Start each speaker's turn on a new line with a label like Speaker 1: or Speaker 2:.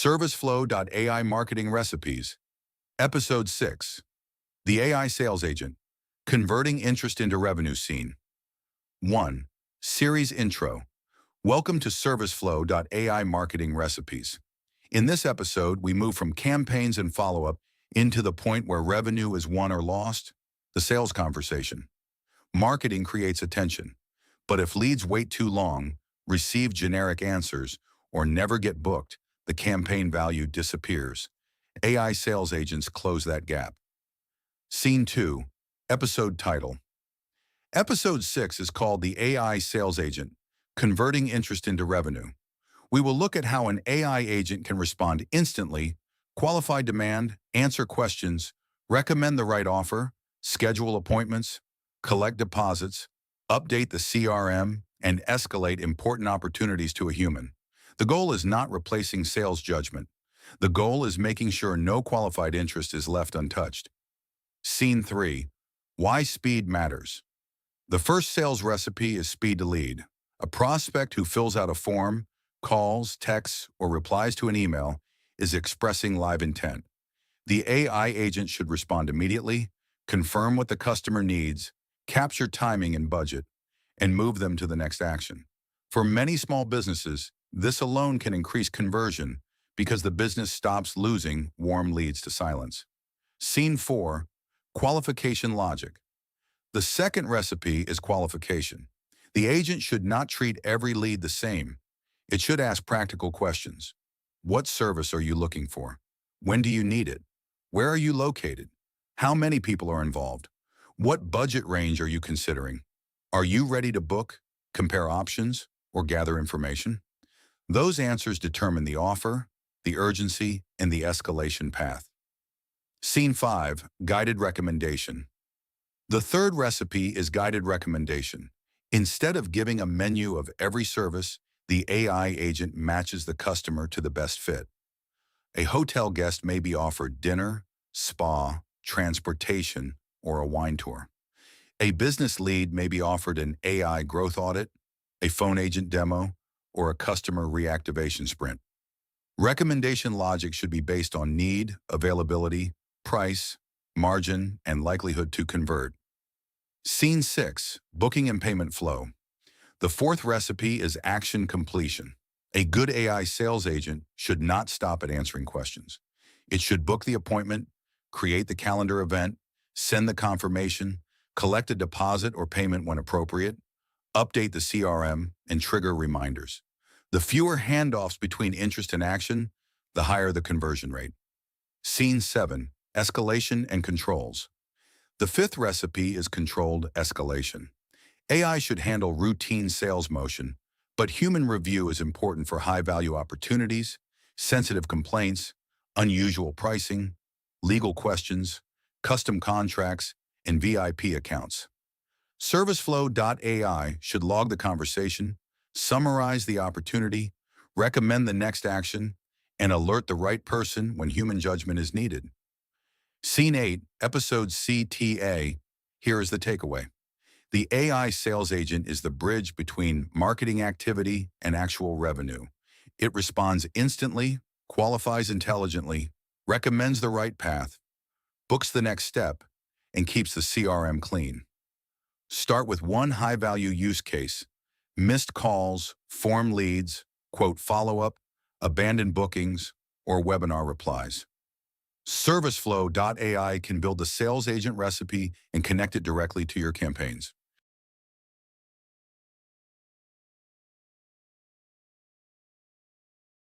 Speaker 1: ServiceFlow.ai Marketing Recipes, Episode 6, The AI Sales Agent, Converting Interest into Revenue Scene. 1. Series Intro. Welcome to ServiceFlow.ai Marketing Recipes. In this episode, we move from campaigns and follow-up into the point where revenue is won or lost, the sales conversation. Marketing creates attention, but if leads wait too long, receive generic answers, or never get booked, the campaign value disappears. AI sales agents close that gap. Scene 2, Episode Title. Episode 6 is called The AI Sales Agent, Converting Interest into Revenue. We will look at how an AI agent can respond instantly, qualify demand, answer questions, recommend the right offer, schedule appointments, collect deposits, update the CRM, and escalate important opportunities to a human. The goal is not replacing sales judgment. The goal is making sure no qualified interest is left untouched. Scene 3. Why speed matters. The first sales recipe is speed to lead. A prospect who fills out a form, calls, texts, or replies to an email is expressing live intent. The AI agent should respond immediately, confirm what the customer needs, capture timing and budget, and move them to the next action. For many small businesses, this alone can increase conversion because the business stops losing warm leads to silence. Scene 4. Qualification Logic. The second recipe is qualification. The agent should not treat every lead the same. It should ask practical questions. What service are you looking for? When do you need it? Where are you located? How many people are involved? What budget range are you considering? Are you ready to book, compare options, or gather information? Those answers determine the offer, the urgency, and the escalation path. Scene 5. Guided Recommendation. The third recipe is guided recommendation. Instead of giving a menu of every service, the AI agent matches the customer to the best fit. A hotel guest may be offered dinner, spa, transportation, or a wine tour. A business lead may be offered an AI growth audit, a phone agent demo, or a customer reactivation sprint. Recommendation logic should be based on need, availability, price, margin, and likelihood to convert. Scene 6. Booking and Payment Flow. The fourth recipe is action completion. A good AI sales agent should not stop at answering questions. It should book the appointment, create the calendar event, send the confirmation, collect a deposit or payment when appropriate, update the CRM, and trigger reminders. The fewer handoffs between interest and action, the higher the conversion rate. Scene 7. Escalation and Controls. The fifth recipe is controlled escalation. AI should handle routine sales motion, but human review is important for high-value opportunities, sensitive complaints, unusual pricing, legal questions, custom contracts, and VIP accounts. ServiceFlow.ai should log the conversation, summarize the opportunity, recommend the next action, and alert the right person when human judgment is needed. Scene 8, Episode CTA. Here is the takeaway. The AI sales agent is the bridge between marketing activity and actual revenue. It responds instantly, qualifies intelligently, recommends the right path, books the next step, and keeps the CRM clean. Start with one high-value use case: missed calls, form leads, quote follow-up, abandoned bookings, or webinar replies. ServiceFlow.ai can build the sales agent recipe and connect it directly to your campaigns.